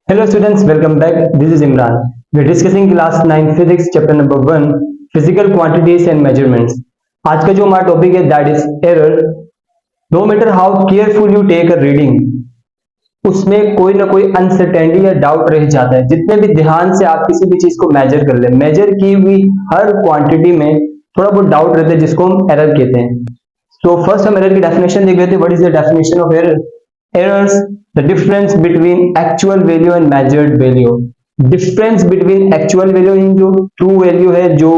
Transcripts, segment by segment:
Hello students, welcome back. This is Imran. We are discussing class 9 physics chapter number 1 physical quantities and measurements. आज का जो हमारा topic है that is error. No matter how careful you take a reading, उसमें कोई ना कोई uncertainty या डाउट रह जाता है. जितने भी ध्यान से आप किसी भी चीज को मेजर कर ले, मेजर की हुई हर क्वांटिटी में थोड़ा बहुत डाउट रहता है जिसको हम एरर कहते हैं. तो फर्स्ट हम एरर की डेफिनेशन देख लेते हैं. What is the definition of error? Errors, the difference between actual value and measured value. Difference between actual value in जो true value है, जो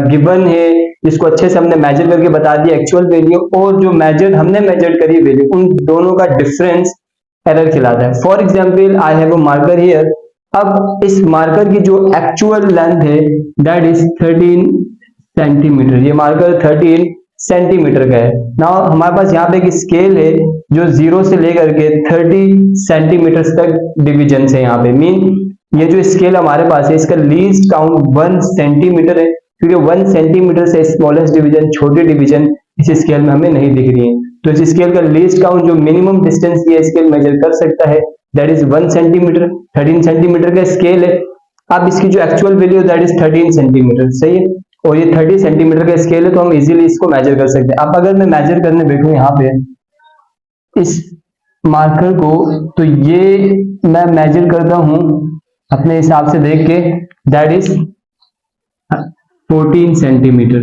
given है, जिसको अच्छे से हमने measure करके बता दिया actual value, और जो measured हमने measured करी value, उन दोनों का difference error कहलाता है. For example, I have a marker here. अब इस marker की जो actual length है that is 13 सेंटीमीटर. ये मार्कर 13 सेंटीमीटर का है. नाउ हमारे पास यहाँ पे एक स्केल है जो 0 से लेकर के 30 सेंटीमीटर तक डिवीजन है. यहाँ पे मीन ये जो स्केल हमारे पास है इसका लीस्ट काउंट 1 सेंटीमीटर है, क्योंकि 1 सेंटीमीटर से स्मॉलेस्ट डिवीजन, छोटी डिवीजन इस स्केल में हमें नहीं दिख रही है. तो इस स्केल का लीस्ट काउंट जो मिनिमम डिस्टेंस ये स्केल मेजर कर सकता है दैट इज 1 सेंटीमीटर. 13 सेंटीमीटर का स्केल है. अब इसकी जो actual value that is 13 centimetre. सही है. और ये 30 सेंटीमीटर का स्केल है तो हम इजीली इसको मेजर कर सकते हैं. अब अगर मैं मेजर करने बैठूं यहाँ पे इस मार्कर को, तो ये मैं मेजर करता हूं अपने हिसाब से देख के दैट इज 14 सेंटीमीटर.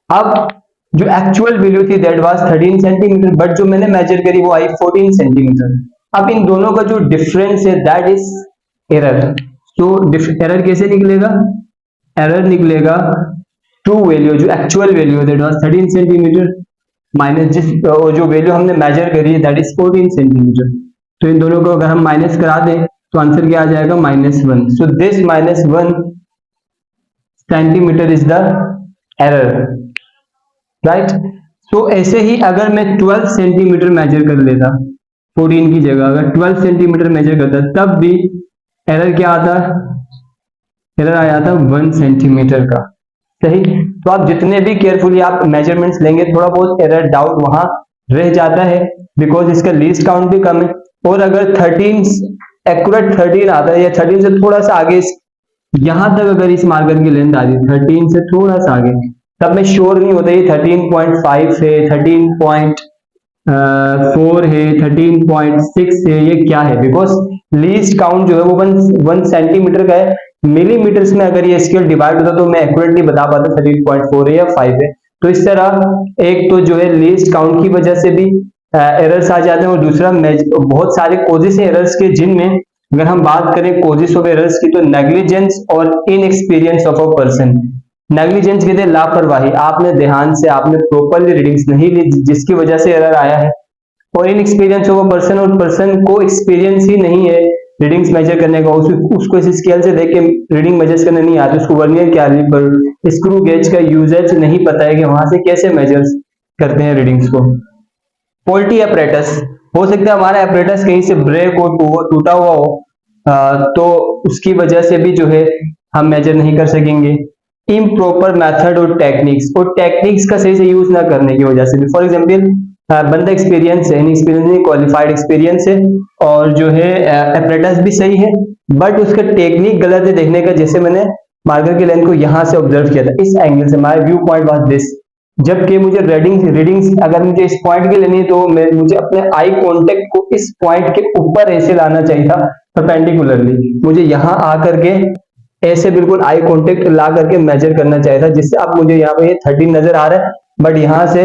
अब जो एक्चुअल वैल्यू थी दैट वाज 13 सेंटीमीटर, बट जो मैंने मेजर करी वो आई 14 सेंटीमीटर. अब इन दोनों का जो डिफरेंस है दैट इज एरर. तो एरर कैसे निकलेगा? एरर निकलेगा ट्रू वैल्यू, जो actual value that was 13 centimetre minus जो वैल्यू हमने मेजर करी है दैट इज 14 सेंटीमीटर. तो इन दोनों को अगर हम माइनस करा दें तो आंसर क्या आ जाएगा? -1. So this -1 centimetre is the error, right. तो ऐसे ही अगर मैं 12 सेंटीमीटर मेजर कर लेता 14 की जगह, अगर 12 सेंटीमीटर मेजर करता तब भी एरर क्या आता? एरर आया था 1 सेंटीमीटर का. सही. तो आप जितने भी केयरफुली आप मेजरमेंट्स लेंगे थोड़ा बहुत एरर डाउट वहां रह जाता है बिकॉज इसका लीस्ट काउंट भी कम है. और अगर 13 एक्यूरेट 13 आता है या 13 से थोड़ा सा आगे, यहां तक अगर इस मार्कर की लेंथ आ रही 13 से थोड़ा सा आगे, तब मैं श्योर नहीं होता ये 13.5 है, 13.4 है, 13.6 है, ये क्या है. बिकॉज लीस्ट काउंट जो है वो 1 सेंटीमीटर का है. मिलीमीटर्स में अगर ये स्केल डिवाइड होता तो मैं एक्यूरेटली बता पाता 13.4 है या 5 है. तो इस तरह एक तो जो है लीस्ट काउंट की वजह से भी एरर्स आ जाते हैं, और दूसरा बहुत सारे कॉजेस हैं एरर्स के, जिनमें अगर हम बात करें कॉजेस ऑफ एरर्स की तो नेग्लिजेंस और inexperience of a person. Negligence कहते हैं लापरवाही, आपने ध्यान से आपने प्रॉपरली रीडिंग्स नहीं ली जिसकी वजह से एरर आया है. और इनएक्सपीरियंस ऑफ अ पर्सन, और पर्सन को एक्सपीरियंस ही नहीं है रीडिंग्स मेजर करने का, उसको इस स्केल से देख के रीडिंग मेजर करने नहीं आती, उसको वर्नियर कैलिपर, स्क्रू गेज का यूजेज नहीं पता है कि वहां से कैसे मेजर करते हैं रीडिंग्स को. फॉल्टी अपरेटस, हो सकता है हमारा अपरेटस कहीं से ब्रेक हो, टूटा हुआ हो, तो उसकी वजह से भी जो है हम मेजर नहीं कर सकेंगे. इम्प्रॉपर मेथड और टेक्निक्स, और टेक्निक्स का सही से यूज ना करने की वजह से भी. फॉर एग्जाम्पल बंदा एक्सपीरियंस है, इनएक्सपीरियंस नहीं, क्वालिफाइड एक्सपीरियंस है, और जो है अपरेटस भी सही है, बट उसका टेक्निक गलत है देखने का. जैसे मैंने मार्कर की लेंथ को यहाँ से ऑब्जर्व किया था इस एंगल से, my view point was this, जबकि मुझे रीडिंग्स अगर मुझे इस पॉइंट की लेनी है तो मुझे अपने आई कांटेक्ट को इस पॉइंट के ऊपर ऐसे लाना चाहिए था परपेंडिकुलरली. मुझे यहाँ आकर के ऐसे बिल्कुल आई कांटेक्ट ला करके मेजर करना चाहिए था, जिससे अब मुझे यहाँ पे 13 नजर आ रहा है, बट यहाँ से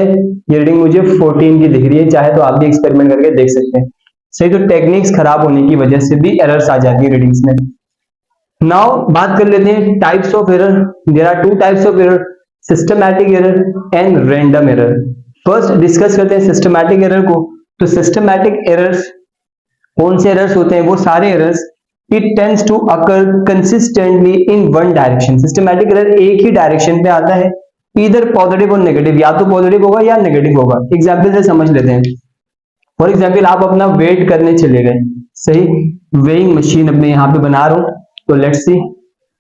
ये रीडिंग मुझे 14 की दिख रही है. चाहे तो आप भी एक्सपेरिमेंट करके देख सकते हैं. सही. तो टेक्निक्स खराब होने की वजह से भी एरर्स आ जाती है रीडिंग्स में. नाउ बात कर लेते हैं types of error. There are 2 types of error, systematic error and random error. First discuss करते हैं सिस्टमैटिक एरर को. तो सिस्टमैटिक एरर्स कौन से एरर्स होते हैं? वो सारे errors it tends to occur consistently in one direction. Systematic error एक ही डायरेक्शन पे आता है, इधर पॉजिटिव और नेगेटिव, या तो पॉजिटिव होगा या नेगेटिव होगा. एग्जाम्पल से समझ लेते हैं. फॉर एग्जाम्पल आप अपना वेट करने चले गए. सही. वेइंग मशीन अपने यहाँ पे बना रहा हूं, तो let's see.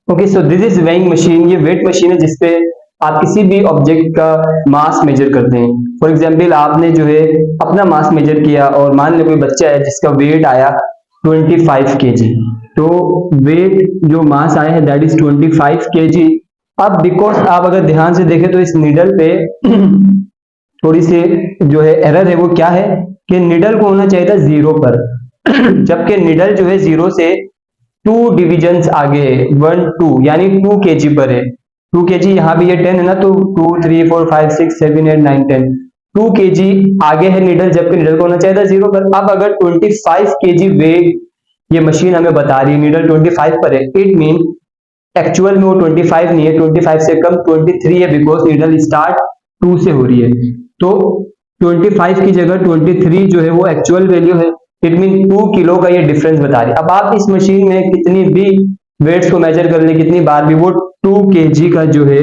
Okay, so this is weighing machine. ये वेट मशीन है जिसपे आप किसी भी ऑब्जेक्ट का मास मेजर करते हैं. फॉर एग्जाम्पल आपने जो है अपना मास मेजर किया, और मान लो कोई बच्चा है जिसका वेट आया 25 kg। तो वेट जो मास आया है दैट इज 25 kg। अब बिकॉज आप अगर ध्यान से देखें तो इस नीडल पे थोड़ी सी जो है एरर है, वो क्या है कि नीडल को होना चाहिए था 0 पर जबकि नीडल जो है 0 से 2 डिविजन्स आगे है, 1 2 यानी 2 kg पर है। 2 kg यहाँ भी ये 10 है ना, तो 2 3 4 5 6 7 8 9 10 2 kg आगे है नीडल, जबकि नीडल को होना चाहिए था 0 पर। अब अगर 25 kg वेट ये मशीन हमें बता रही है, नीडल 25 पर है, इट मीन एक्चुअल में वो 25 नहीं है, 25 से कम 23 है, बिकॉज नीडल स्टार्ट 2 से हो रही है। तो 25 की जगह 23 जो है वो एक्चुअल वैल्यू है, इट मीन 2 किलो का ये डिफरेंस बता रही है। अब आप इस मशीन में कितनी भी वेट्स को मेजर कर ले, कितनी बार भी, वो 2 kg का जो है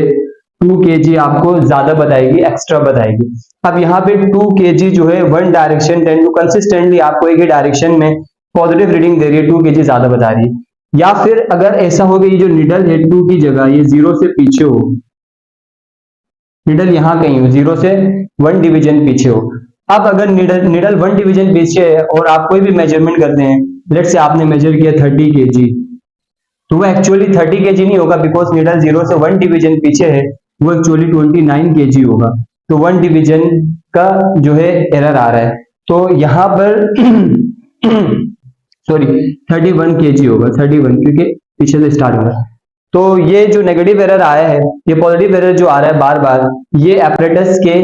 2 kg आपको ज्यादा बताएगी, एक्स्ट्रा बताएगी। अब यहाँ पे 2 kg जो है one direction tend to consistently आपको एक ही डायरेक्शन में पॉजिटिव रीडिंग दे रही है, 2 kg ज्यादा बता रही है। या फिर अगर ऐसा हो गया, ये जो निडल है 2 की जगह ये 0 से पीछे हो, निडल यहाँ कहीं हो, 0 से 1 डिवीजन पीछे हो। अब अगर निडल 1 डिवीजन पीछे है और आप कोई भी मेजरमेंट करते हैं, लेट्स से आपने मेजर किया 30 kg, तो वो एक्चुअली 30 kg नहीं होगा, बिकॉज निडल 0 से 1 डिवीजन पीछे है, वो एक्चुअली 29 kg होगा। तो 1 डिवीजन का जो है एरर आ रहा है, तो यहाँ पर सॉरी 31 kg होगा, 31 क्योंकि पीछे से स्टार्ट हो रहा है। तो ये जो नेगेटिव एरर आया है, ये पॉजिटिव एरर जो आ रहा है बार बार, ये एपरेटस के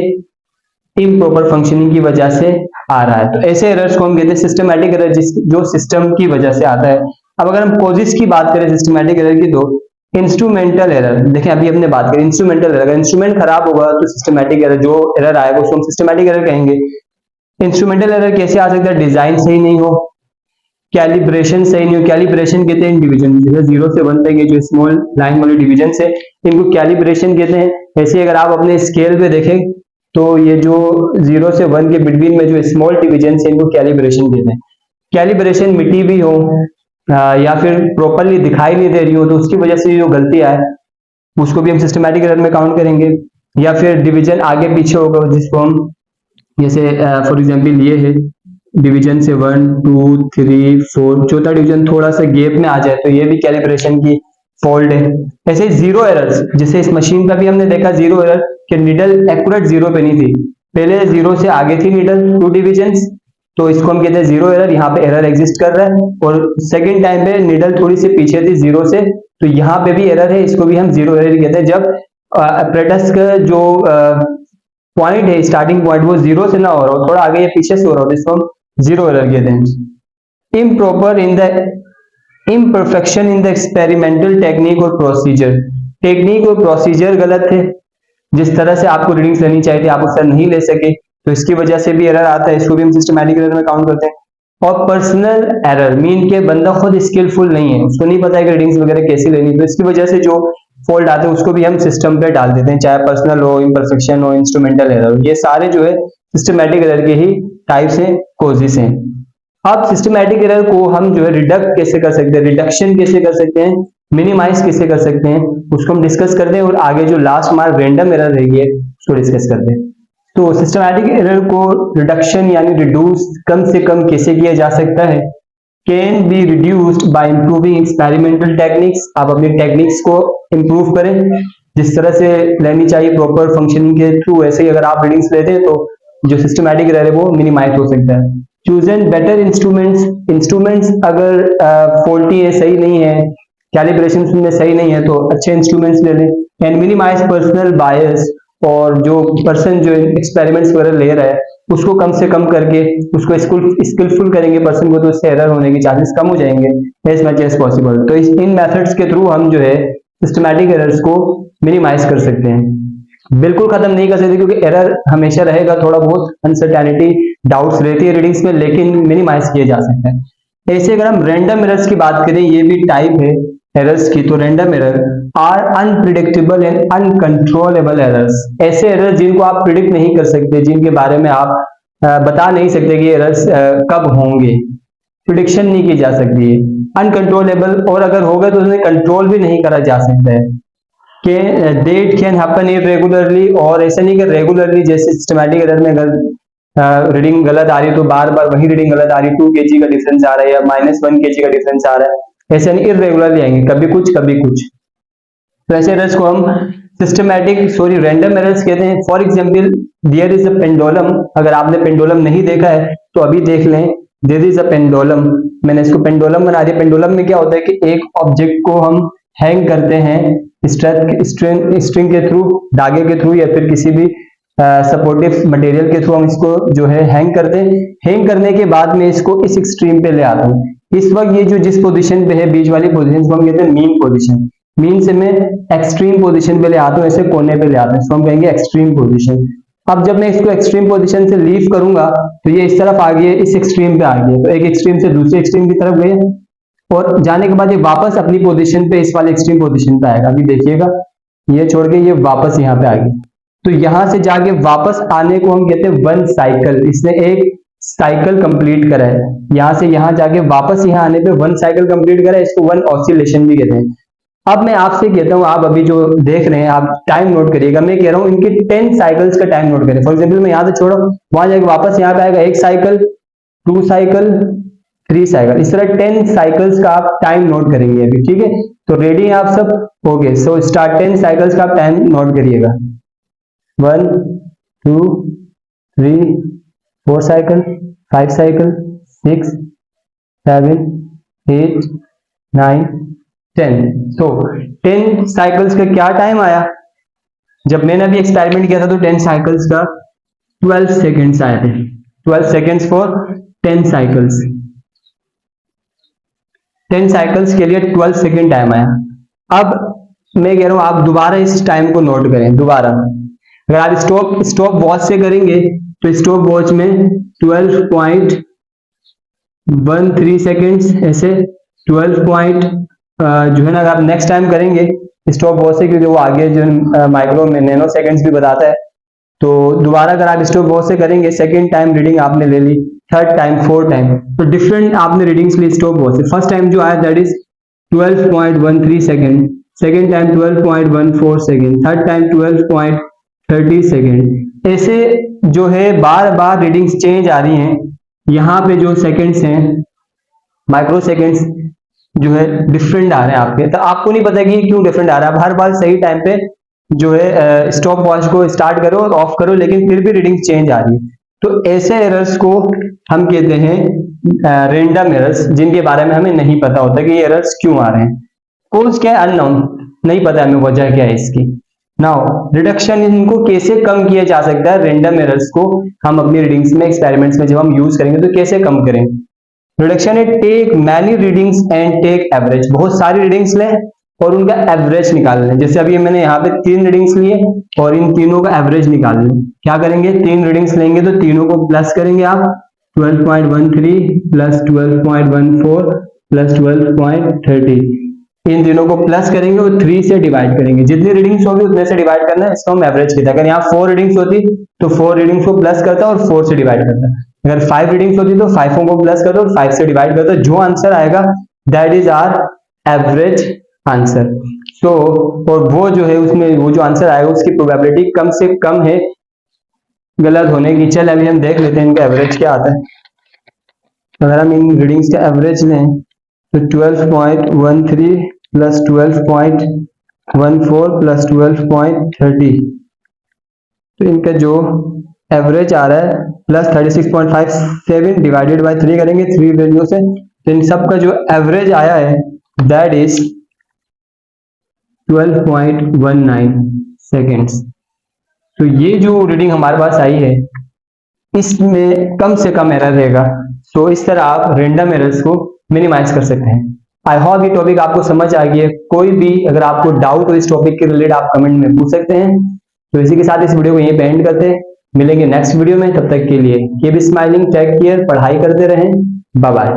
इम्प्रॉपर फंक्शनिंग की वजह से आ रहा है। तो ऐसे एरर्स को हम कहते हैं सिस्टमैटिक एरर, जो सिस्टम की वजह से आता है। अब अगर हम कॉजेस की बात करें सिस्टमैटिक एरर की, तो इंस्ट्रूमेंटल एरर, देखिए अभी हमने बात करी इंस्ट्रूमेंटल एरर, इंस्ट्रूमेंट खराब होगा तो सिस्टमैटिक एरर, जो एरर आएगा उसको हम सिस्टमैटिक एरर कहेंगे। इंस्ट्रूमेंटल एरर कैसे आ सकता है? डिजाइन सही नहीं हो, कैलिब्रेशन सही नहीं हो। कैलिब्रेशन कहते हैं डिवीजन, जैसे 0 से 1 तक ये जो स्मॉल लाइन वाली डिवीजन है, इनको कैलिब्रेशन कहते हैं। ऐसे अगर आप अपने स्केल पे देखें तो ये जो 0 से 1 के बिटवीन में जो स्मॉल डिवीजन है, इनको कैलिब्रेशन कहते हैं। कैलिब्रेशन मिट्टी भी हो या फिर प्रॉपरली दिखाई नहीं दे रही हो, तो उसकी वजह से जो गलती आए उसको भी हम सिस्टमैटिक एरर में काउंट करेंगे। या फिर डिवीजन आगे पीछे होगा, जिसको हम जैसे फॉर एग्जांपल ये है डिवीजन से 1 2 3 4, चौथा डिवीजन थोड़ा सा गैप में आ जाए तो ये भी कैलिब्रेशन की फॉल्ट है। ऐसे जीरो एरर्स, जैसे इस मशीन का भी हमने देखा जीरो एरर कि निडल एक्यूरेट 0 पे नहीं थी, पहले 0 से आगे थी निडल 2 डिविजन्स, तो इसको हम कहते हैं जीरो एरर। यहाँ पे एरर एग्जिस्ट कर रहा है। और सेकंड टाइम पे निडल थोड़ी सी पीछे थी 0 से, तो यहाँ पे भी एरर है, इसको भी हम जीरो एरर कहते हैं। जब अप्रेटस का जो पॉइंट है, स्टार्टिंग पॉइंट, वो 0 से ना हो रहा हो, थोड़ा आगे या पीछे से हो रहा हो, तो इसको हम जीरो एरर कहते हैं। Improper in the imperfection in the experimental technique और प्रोसीजर, टेक्निक और प्रोसीजर गलत थे, जिस तरह से आपको रीडिंग्स लेनी चाहिए थी आप उससे नहीं ले सके, तो इसकी वजह से भी एरर आता है, इसको भी हम सिस्टमैटिक एरर में काउंट करते हैं। और पर्सनल एरर मीन के बंदा खुद स्किलफुल नहीं है, उसको नहीं पता है कि रीडिंग्स वगैरह कैसी लेनी, तो इसकी वजह से जो फॉल्ट आते हैं उसको भी हम सिस्टम पे डाल देते हैं, चाहे पर्सनल हो, इम्परफेक्शन हो, इंस्ट्रूमेंटल एरर हो, ये सारे जो है सिस्टमैटिक एरर के ही टाइप्स हैं, कोजेस हैं। अब सिस्टमैटिक एरर को हम जो है रिडक्ट कैसे कर सकते हैं, रिडक्शन कैसे कर सकते हैं, मिनिमाइज कैसे कर सकते हैं, उसको हम डिस्कस करते हैं। और आगे जो लास्ट हमारा रैंडम एरर रहेगी उसको डिस्कस करते हैं। तो सिस्टमैटिक एरर को रिडक्शन यानी रिड्यूस कम से कम कैसे किया जा सकता है, can be reduced by improving experimental techniques. आप अपनी टेक्निक्स को इंप्रूव करें, जिस तरह से लेनी चाहिए प्रॉपर फंक्शनिंग के थ्रू, ऐसे ही अगर आप रीडिंग्स लेते हैं तो जो सिस्टमैटिक एरर है वो मिनिमाइज हो सकता है। Choose and better instruments, instruments अगर फॉल्टी है, सही नहीं है, कैलिब्रेशन में सही नहीं है, तो अच्छे इंस्ट्रूमेंट्स ले लें। एंड मिनिमाइज पर्सनल बायस, और जो पर्सन जो एक्सपेरिमेंट्स वगैरह ले रहा है उसको कम से कम करके उसको स्किलफुल करेंगे पर्सन को, तो इससे एरर होने के चांसेस कम हो जाएंगे एज मच एज पॉसिबल। तो इन मेथड्स के थ्रू हम जो है सिस्टमैटिक एरर्स को मिनिमाइज कर सकते हैं। बिल्कुल खत्म नहीं कर सकते क्योंकि एरर हमेशा रहेगा, थोड़ा बहुत अनसर्टेनिटी डाउट्स रहती है रीडिंग्स में, लेकिन मिनिमाइज किया जा सकता है। ऐसे अगर हम रैंडम एरर्स की बात करें, ये भी टाइप है एरर्स की, तो random error are unpredictable and uncontrollable errors, ऐसे एरर्स जिनको आप प्रिडिक्ट नहीं कर सकते, जिनके बारे में आप बता नहीं सकते कि एरर्स कब होंगे, प्रिडिक्शन नहीं की जा सकती है। अनकंट्रोलेबल, और अगर होगा तो उन्हें कंट्रोल भी नहीं करा जा सकता है, कि डेट कैन हैपन इरेगुलरली, और ऐसा नहीं कि रेगुलरली, जैसे सिस्टमैटिक एरर में अगर रीडिंग गलत आ रही है तो बार बार वही रीडिंग गलत आ रही है, 2 kg का डिफरेंस आ रहा है या -1 kg का डिफरेंस आ रहा है, ऐसे नहीं इरेगुलरली आएंगे, कभी कुछ कभी कुछ। तो ऐसे एरर्स को हम रैंडम एरर्स कहते हैं। For example there is a pendulum, अगर आपने पेंडुलम नहीं देखा है तो अभी देख लें। देयर इज अ पेंडुलम, मैंने इसको पेंडुलम बना दिया। पेंडुलम में क्या होता है कि एक ऑब्जेक्ट को हम हैंग करते हैं स्ट्रिंग के थ्रू, धागे के थ्रू, या फिर किसी भी सपोर्टिव मटेरियल के थ्रू हम इसको जो है हैंग करते हैं। हैंग करने के बाद में इसको इस एक्सट्रीम पे ले आता हूँ। इस वक्त ये जो जिस पोजीशन पे है, बीच वाली पोजीशन को हम कहते हैं मीन पोजीशन। मीन से मैं एक्सट्रीम पोजीशन पे ले आता हूँ, ऐसे कोने पे ले आता हूँ, इसको हम कहेंगे एक्सट्रीम पोजीशन। अब जब मैं इसको एक्सट्रीम पोजीशन से लीव करूंगा तो ये इस तरफ आ गया, इस एक्सट्रीम पे आ गया, तो एक एक्सट्रीम से दूसरे एक्सट्रीम की तरफ गए और जाने के बाद ये वापस अपनी पोजीशन पे, इस वाले एक्सट्रीम पोजीशन पे आएगा। अभी देखिएगा, ये छोड़ के ये वापस यहाँ पे आ गया, तो यहां से जाके वापस आने को हम कहते हैं वन साइकिल। इसने एक साइकिल कंप्लीट करा है, यहां से यहां जाके वापस यहाँ आने पे वन साइकिल कंप्लीट करा है, इसको वन ऑसिलेशन भी कहते हैं। अब मैं आपसे कहता हूं, आप अभी जो देख रहे हैं आप टाइम नोट करिएगा। मैं कह रहा हूं इनके 10 साइकिल्स का टाइम नोट करें। फॉर एग्जांपल मैं यहां से छोड़ा, वहां जाके वापस यहाँ पे आएगा, 1 साइकिल, 2 साइकिल, 3 साइकिल, इस तरह 10 साइकिल्स का आप टाइम नोट करेंगे अभी, ठीक है। तो रेडी है आप सब? Okay, so start. 10 साइकिल्स का आप टाइम नोट करिएगा। 1 2 3 4 साइकिल, 5 साइकिल, 6 7 8 9 10। तो 10 साइकिल्स का क्या टाइम आया? जब मैंने अभी एक्सपेरिमेंट किया था तो 10 साइकिल्स का 12 सेकेंड्स आए थे। 12 सेकेंड्स फॉर 10 साइकिल्स। 10 साइकिल्स के लिए 12 सेकेंड टाइम आया। अब मैं कह रहा हूं आप दोबारा इस टाइम को नोट करें। दोबारा अगर आप स्टॉप वॉच से करेंगे तो स्टॉप वॉच में 12.13 सेकेंड्स, ऐसे 12 जो है ना, अगर आप नेक्स्ट टाइम करेंगे स्टॉप वॉच से, क्योंकि वो आगे जो माइक्रो में नैनो सेकेंड्स भी बताता है, तो दोबारा अगर आप स्टॉप वॉच से करेंगे, सेकेंड टाइम रीडिंग आपने ले ली, थर्ड टाइम, फोर्थ टाइम, तो डिफरेंट आपने रीडिंग्स ली स्टॉप वॉच से। फर्स्ट टाइम जो आया that is 12.13 second, second time 12.14 second, third time 12.30 second. ऐसे जो है बार बार रीडिंग्स चेंज आ रही हैं। यहाँ पे जो सेकेंड्स हैं, माइक्रो सेकेंड्स जो है डिफरेंट आ रहे हैं आपके, तो आपको नहीं पता कि क्यों डिफरेंट आ रहा है। आप हर बार सही टाइम पे जो है स्टॉप वॉच को स्टार्ट करो और ऑफ करो, लेकिन फिर भी रीडिंग चेंज आ रही है। तो ऐसे एरर्स को हम कहते हैं रैंडम एरर्स, जिनके बारे में हमें नहीं पता होता कि ये एरर्स क्यों आ रहे हैं। कॉज क्या है? अननोन, नहीं पता हमें वजह क्या है इसकी। नाउ रिडक्शन, इनको कैसे कम किया जा सकता है? रैंडम एरर्स को हम अपनी रीडिंग्स में, एक्सपेरिमेंट्स में जब हम यूज करेंगे तो कैसे कम करें? रिडक्शन है take many readings and take average. बहुत सारी रीडिंग्स लें और उनका एवरेज निकाल लें। जैसे अभी मैंने यहाँ पे 3 रीडिंग्स लिए और इन तीनों का एवरेज निकाल लें। क्या करेंगे? 3 रीडिंग्स लेंगे तो तीनों को प्लस करेंगे आप, 12.13 प्लस 12.14 प्लस 12.30, इन तीनों को प्लस करेंगे और 3 से डिवाइड करेंगे। जितनी रीडिंग्स होगी उतने से डिवाइड करना है, इसको हम एवरेज कहते हैं। अगर यहाँ 4 रीडिंग्स होती तो 4 रीडिंग्स को प्लस करता और 4 से डिवाइड करता। अगर 5 रीडिंग्स होती तो 5 को प्लस करता और 5 से डिवाइड करता। जो आंसर आएगा that is our average answer. So और वो जो है उसमें वो जो आंसर आएगा उसकी प्रोबेबिलिटी कम से कम है गलत होने की। चल अभी हम देख लेते हैं इनका एवरेज क्या आता है। अगर हम इन रीडिंग्स का एवरेज लें तो 12.13 प्लस 12.14 प्लस 12.30, तो इनका जो एवरेज आ रहा है प्लस 36.57 डिवाइडेड बाय 3 करेंगे 3 वैल्यू से, तो इन सब का जो एवरेज आया है दैट इज 12.19 सेकेंड्स। तो ये जो रीडिंग हमारे पास आई है इसमें कम से कम एरर रहेगा। तो इस तरह आप रैंडम एरर्स को मिनिमाइज कर सकते हैं। आई होप ये टॉपिक आपको समझ आ गया है। कोई भी अगर आपको डाउट हो इस टॉपिक के रिलेटेड आप कमेंट में पूछ सकते हैं। तो इसी के साथ इस वीडियो को यहीं पे एंड करते हैं। मिलेंगे नेक्स्ट वीडियो में, तब तक के लिए कीप स्माइलिंग, टेक केयर, पढ़ाई करते रहें, बाय बाय।